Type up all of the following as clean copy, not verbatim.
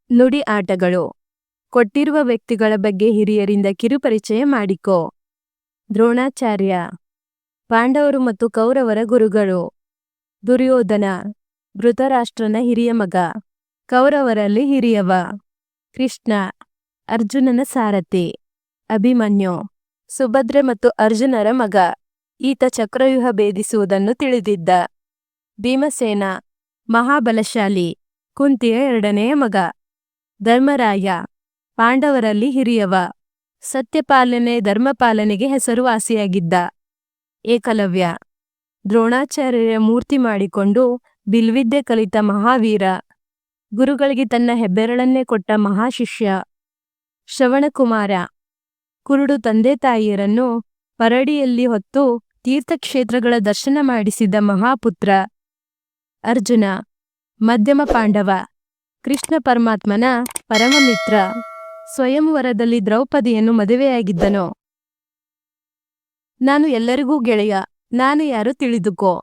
ನುಡಿ ಆಟಗಳು. ಕೊಟ್ಟಿರುವ ವ್ಯಕ್ತಿಗಳ ಬಗ್ಗೆ ಹಿರಿಯರಿಂದ ಕಿರುಪರಿಚಯ ಮಾಡಿಕೋ. ದ್ರೋಣಾಚಾರ್ಯ, ಪಾಂಡವರು ಮತ್ತು ಕೌರವರ ಗುರುಗಳು. ದುರ್ಯೋಧನ, ಧೃತರಾಷ್ಟ್ರನ ಹಿರಿಯ ಮಗ, ಕೌರವರಲ್ಲಿ ಹಿರಿಯವ. ಕೃಷ್ಣ, ಅರ್ಜುನನ ಸಾರಥಿ. ಅಭಿಮನ್ಯು, ಸುಭದ್ರೆ ಮತ್ತು ಅರ್ಜುನರ ಮಗ, ಈತ ಚಕ್ರವ್ಯೂಹ ಭೇದಿಸುವುದನ್ನು ತಿಳಿದಿದ್ದ. ಭೀಮಸೇನ, ಮಹಾಬಲಶಾಲಿ, ಕುಂತಿಯ ಎರಡನೆಯ ಮಗ. ಧರ್ಮರಾಯ, ಪಾಂಡವರಲ್ಲಿ ಹಿರಿಯವ, ಸತ್ಯಪಾಲನೆ ಧರ್ಮಪಾಲನೆಗೆ ಹೆಸರುವಾಸಿಯಾಗಿದ್ದ. ಏಕಲವ್ಯ, ದ್ರೋಣಾಚಾರ್ಯರ ಮೂರ್ತಿ ಮಾಡಿಕೊಂಡು ಬಿಲ್ವಿದ್ಯೆ ಕಲಿತ ಮಹಾವೀರ, ಗುರುಗಳಿಗೆ ತನ್ನ ಹೆಬ್ಬೆರಳನ್ನೇ ಕೊಟ್ಟ ಮಹಾಶಿಷ್ಯ. ಶ್ರವಣಕುಮಾರ, ಕುರುಡು ತಂದೆ ತಾಯಿಯರನ್ನು ಪರಡಿಯಲ್ಲಿ ಹೊತ್ತು ತೀರ್ಥಕ್ಷೇತ್ರಗಳ ದರ್ಶನ ಮಾಡಿಸಿದ ಮಹಾಪುತ್ರ. ಅರ್ಜುನ, ಮಧ್ಯಮ ಪಾಂಡವ, ಕೃಷ್ಣ ಪರಮಾತ್ಮನ ಪರಮಮಿತ್ರ, ಸ್ವಯಂವರದಲ್ಲಿ ದ್ರೌಪದಿಯನ್ನು ಮದುವೆಯಾಗಿದ್ದನು. ನಾನು ಎಲ್ಲರಿಗೂ ಗೆಳೆಯ, ನಾನು ಯಾರು ತಿಳಿದುಕೋ.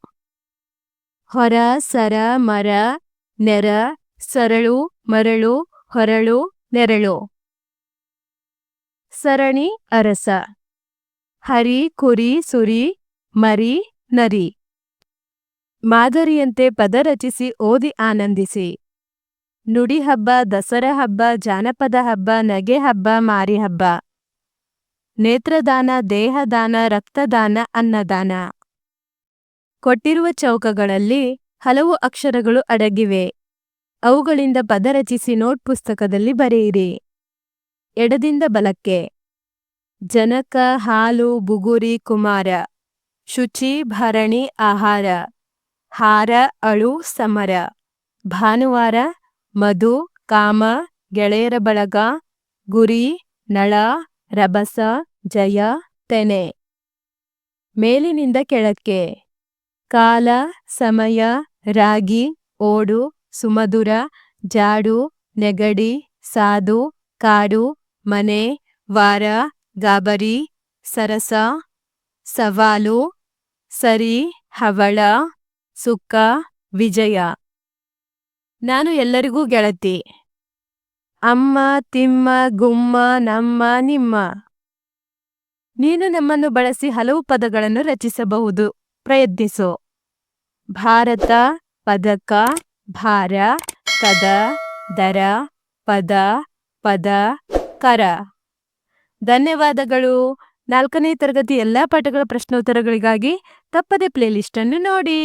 ಹೊರ, ಸರ, ಮರ, ನೆರ, ಸರಳು, ಮರಳು, ಹೊರಳು, ನೆರಳು. ಸರಣಿ, ಅರಸ. ಹರಿ, ಕುರಿ, ಸುರಿ, ಮರಿ, ನರಿ. ಮಾದರಿಯಂತೆ ಪದ ರಚಿಸಿ ಓದಿ ಆನಂದಿಸಿ. ನುಡಿ ಹಬ್ಬ, ದಸರಾ ಹಬ್ಬ, ಜಾನಪದ ಹಬ್ಬ, ನಗೆ ಹಬ್ಬ, ಮಾರಿ ಹಬ್ಬ. ನೇತ್ರದಾನ, ದೇಹದಾನ, ರಕ್ತದಾನ, ಅನ್ನದಾನ. ಕೊಟ್ಟಿರುವ ಚೌಕಗಳಲ್ಲಿ ಹಲವು ಅಕ್ಷರಗಳು ಅಡಗಿವೆ. ಅವುಗಳಿಂದ ಪದ ರಚಿಸಿ ನೋಟ್ ಪುಸ್ತಕದಲ್ಲಿ ಬರೆಯಿರಿ. ಎಡದಿಂದ ಬಲಕ್ಕೆ. ಜನಕ, ಹಾಲು, ಬುಗುರಿ, ಕುಮಾರ. ಶುಚಿ, ಭರಣಿ, ಆಹಾರ. ಹಾರ, ಅಳು, ಸಮರ. ಭಾನುವಾರ, ಮಧು, ಕಾಮ, ಗೆಳೆಯರ ಬಳಗ. ಗುರಿ, ನಳ, ರಭಸ, ಜಯ, ತೆನೆ. ಮೇಲಿನಿಂದ ಕೆಳಕ್ಕೆ. ಕಾಲ, ಸಮಯ, ರಾಗಿ, ಓಡು, ಸುಮಧುರ, ಜಾಡು, ನೆಗಡಿ, ಸಾಧು, ಕಾಡು, ಮನೆ, ವಾರ, ಗಾಬರಿ, ಸರಸ, ಸವಾಲು, ಸರಿ, ಹವಳ, ಸುಖ, ವಿಜಯ. ನಾನು ಎಲ್ಲರಿಗೂ ಗೆಳತಿ. ಅಮ್ಮ, ತಿಮ್ಮ, ಗುಮ್ಮ, ನಮ್ಮ, ನಿಮ್ಮ. ನೀನು ನಮ್ಮನ್ನು ಬಳಸಿ ಹಲವು ಪದಗಳನ್ನು ರಚಿಸಬಹುದು. ಪ್ರಯತ್ನಿಸು. ಭಾರತ, ಪದಕ, ಭಾರ, ಕದ, ದರ, ಪದ, ಪದ, ಕರ. ಧನ್ಯವಾದಗಳು. 4ನೇ ತರಗತಿ ಎಲ್ಲ ಪಾಠಗಳ ಪ್ರಶ್ನೋತ್ತರಗಳಿಗಾಗಿ ತಪ್ಪದೆ ಪ್ಲೇಲಿಸ್ಟ್ ಅನ್ನು ನೋಡಿ.